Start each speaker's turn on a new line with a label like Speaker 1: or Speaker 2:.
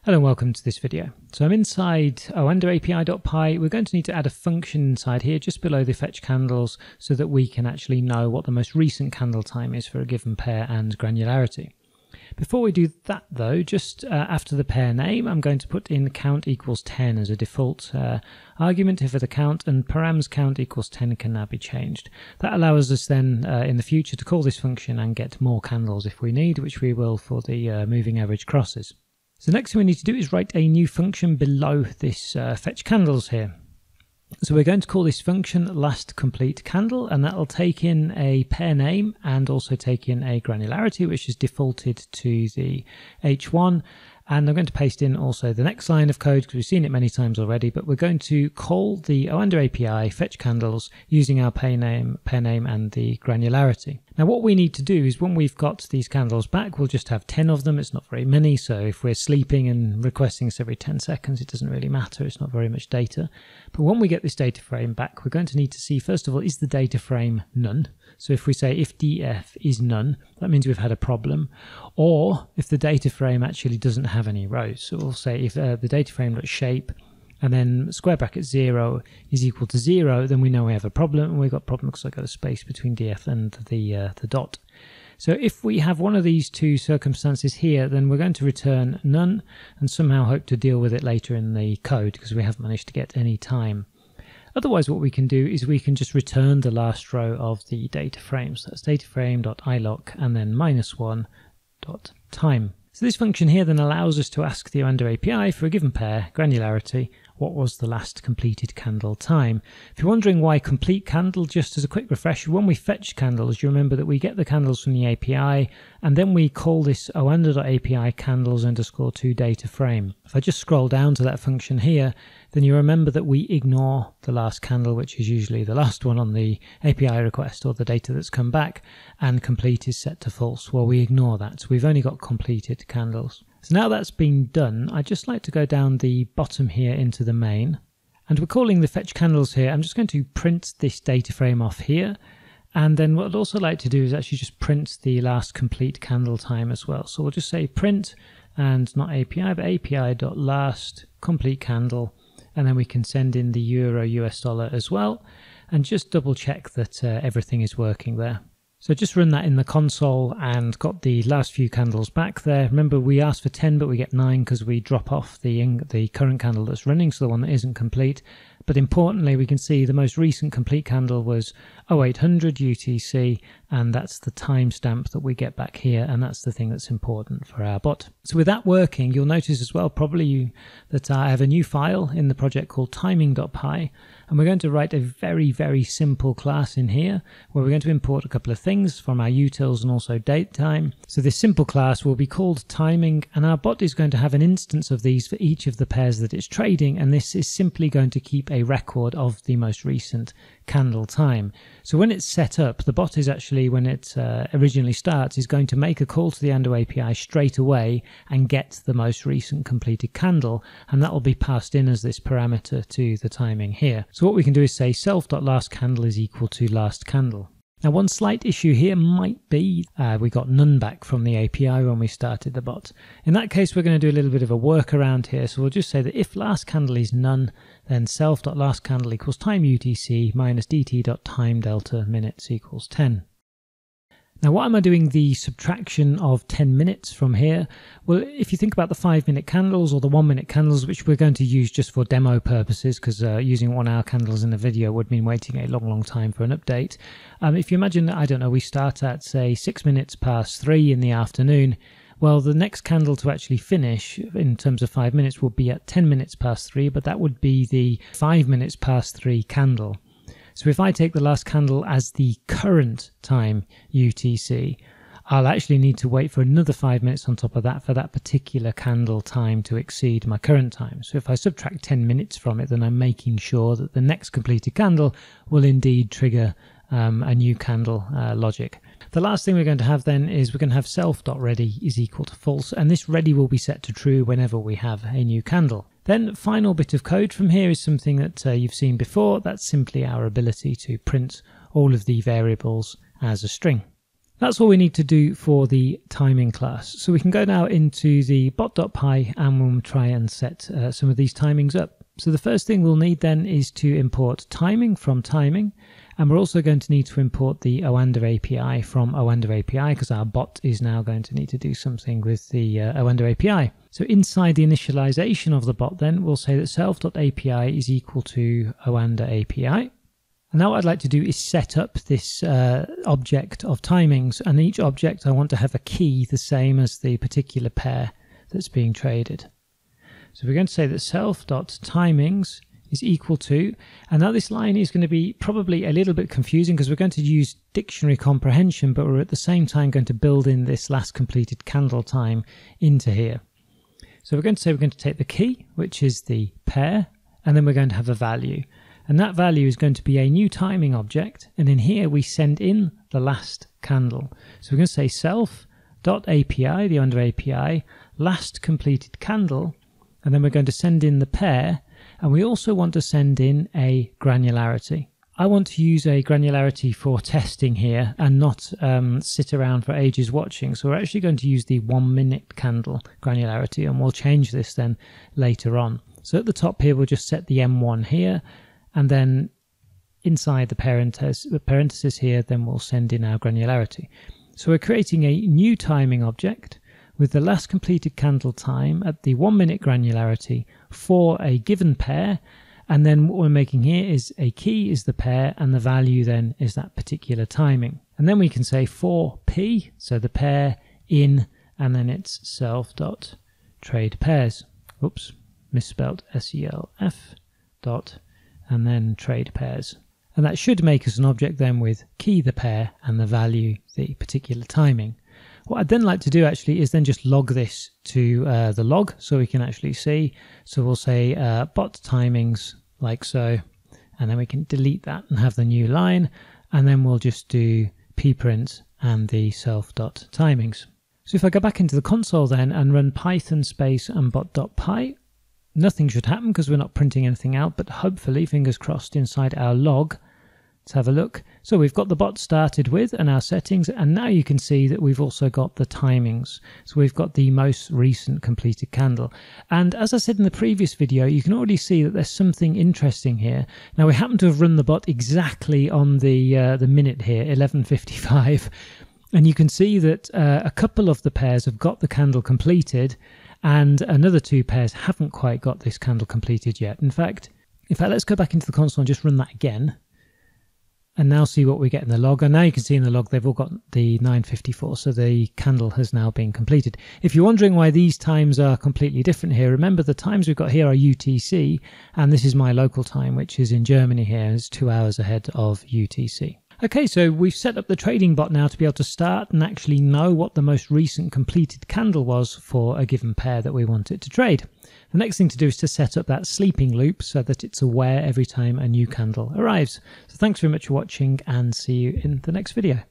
Speaker 1: Hello and welcome to this video. So I'm inside under API.py. We're going to need to add a function inside here just below the fetch candles so that we can actually know what the most recent candle time is for a given pair and granularity. Before we do that though, just after the pair name, I'm going to put in count equals 10 as a default argument here for the count, and params count equals 10 can now be changed. That allows us then in the future to call this function and get more candles if we need, which we will for the moving average crosses. So the next thing we need to do is write a new function below this fetch candles here. So we're going to call this function last complete candle, and that will take in a pair name and also take in a granularity, which is defaulted to the H1. And I'm going to paste in also the next line of code because we've seen it many times already, but we're going to call the under API fetch candles using our pair name and the granularity. Now what we need to do is when we've got these candles back, we'll just have 10 of them. It's not very many, so if we're sleeping and requesting this every 10 seconds, it doesn't really matter. It's not very much data. But when we get this data frame back, we're going to need to see, first of all, is the data frame none? So if we say if df is none, that means we've had a problem. Or if the data frame actually doesn't have any rows. So we'll say if the data frame.shape and then square bracket 0 is equal to 0, then we know we have a problem. And we've got a problem because I've got a space between df and the dot. So if we have one of these two circumstances here, then we're going to return none and somehow hope to deal with it later in the code because we haven't managed to get any time. Otherwise, what we can do is we can just return the last row of the data frame. So that's dataframe.iloc and then -1.time. So this function here then allows us to ask the under API for a given pair, granularity, what was the last completed candle time. If you're wondering why complete candle, just as a quick refresher, when we fetch candles, you remember that we get the candles from the API and then we call this under.api candles _to data frame. If I just scroll down to that function here, then you remember that we ignore the last candle, which is usually the last one on the API request or the data that's come back, and complete is set to false. Well, we ignore that, so we've only got completed candles. So now that's been done, I'd just like to go down the bottom here into the main, and we're calling the fetch candles here. I'm just going to print this data frame off here, and then what I'd also like to do is actually just print the last complete candle time as well. So we'll just say print, and not API, but API.last complete candle, and then we can send in the euro US dollar as well, and just double check that everything is working there. So just run that in the console and got the last few candles back there. Remember, we asked for 10, but we get 9 because we drop off the current candle that's running, so the one that isn't complete. But importantly, we can see the most recent complete candle was 0800 UTC, and that's the timestamp that we get back here, and that's the thing that's important for our bot. So with that working, you'll notice as well probably that I have a new file in the project called timing.py, and we're going to write a very, very simple class in here where we're going to import a couple of things from our utils and also datetime. So this simple class will be called timing, and our bot is going to have an instance of these for each of the pairs that it's trading, and this is simply going to keep a record of the most recent candle time. So when it's set up, the bot is actually, when it originally starts, is going to make a call to the under API straight away and get the most recent completed candle, and that will be passed in as this parameter to the timing here. So what we can do is say self.lastCandle is equal to last candle. Now one slight issue here might be we got none back from the API when we started the bot. In that case, we're going to do a little bit of a workaround here. So we'll just say that if last candle is none, then self.lastCandle equals time UTC minus dt.time delta minutes equals 10. Now why am I doing the subtraction of 10 minutes from here? Well, if you think about the 5-minute candles or the 1-minute candles, which we're going to use just for demo purposes, because using 1-hour candles in a video would mean waiting a long time for an update. If you imagine, I don't know, we start at say 6 minutes past 3 in the afternoon, well, the next candle to actually finish in terms of 5 minutes would be at 10 minutes past 3, but that would be the 5 minutes past 3 candle. So if I take the last candle as the current time UTC, I'll actually need to wait for another 5 minutes on top of that for that particular candle time to exceed my current time. So if I subtract 10 minutes from it, then I'm making sure that the next completed candle will indeed trigger a new candle logic. The last thing we're going to have then is we're going to have self.ready is equal to false, and this ready will be set to true whenever we have a new candle. Then final bit of code from here is something that you've seen before. That's simply our ability to print all of the variables as a string. That's all we need to do for the timing class. So we can go now into the bot.py and we'll try and set some of these timings up. So the first thing we'll need then is to import timing from timing, and we're also going to need to import the Oanda API from Oanda API because our bot is now going to need to do something with the Oanda API. So inside the initialization of the bot then we'll say that self.api is equal to Oanda API. And now what I'd like to do is set up this object of timings, and each object I want to have a key the same as the particular pair that's being traded. So we're going to say that self.timings is equal to, and now this line is going to be probably a little bit confusing because we're going to use dictionary comprehension, but we're at the same time going to build in this last completed candle time into here. So we're going to say we're going to take the key, which is the pair, and then we're going to have a value. And that value is going to be a new timing object, and in here we send in the last candle. So we're going to say self.api, the under API, last completed candle, and then we're going to send in the pair, and we also want to send in a granularity. I want to use a granularity for testing here and not sit around for ages watching, so we're actually going to use the 1 minute candle granularity, and we'll change this then later on. So at the top here we'll just set the M1 here, and then inside the parenthesis here, then we'll send in our granularity. So we're creating a new timing object with the last completed candle time at the 1 minute granularity for a given pair, and then what we're making here is a key is the pair, and the value then is that particular timing. And then we can say for P, so the pair in, and then it's self.trade pairs. Oops, misspelled SELF dot, and then trade pairs. And that should make us an object then with key the pair and the value the particular timing. What I'd then like to do actually is then just log this to the log so we can actually see. So we'll say bot timings like so, and then we can delete that and have the new line, and then we'll just do pprint and the self.timings. So if I go back into the console then and run python space and bot.py, nothing should happen because we're not printing anything out, but hopefully, fingers crossed, inside our log, let's have a look. So we've got the bot started with and our settings, and now you can see that we've also got the timings. So we've got the most recent completed candle. And as I said in the previous video, you can already see that there's something interesting here. Now we happen to have run the bot exactly on the minute here, 11:55, and you can see that a couple of the pairs have got the candle completed, and another two pairs haven't quite got this candle completed yet. In fact, let's go back into the console and just run that again, and now see what we get in the log. And now you can see in the log they've all got the 9:54, so the candle has now been completed. If you're wondering why these times are completely different here, remember the times we've got here are UTC, and this is my local time, which is in Germany here. It's 2 hours ahead of UTC. Okay, so we've set up the trading bot now to be able to start and actually know what the most recent completed candle was for a given pair that we want it to trade. The next thing to do is to set up that sleeping loop so that it's aware every time a new candle arrives. So thanks very much for watching, and see you in the next video.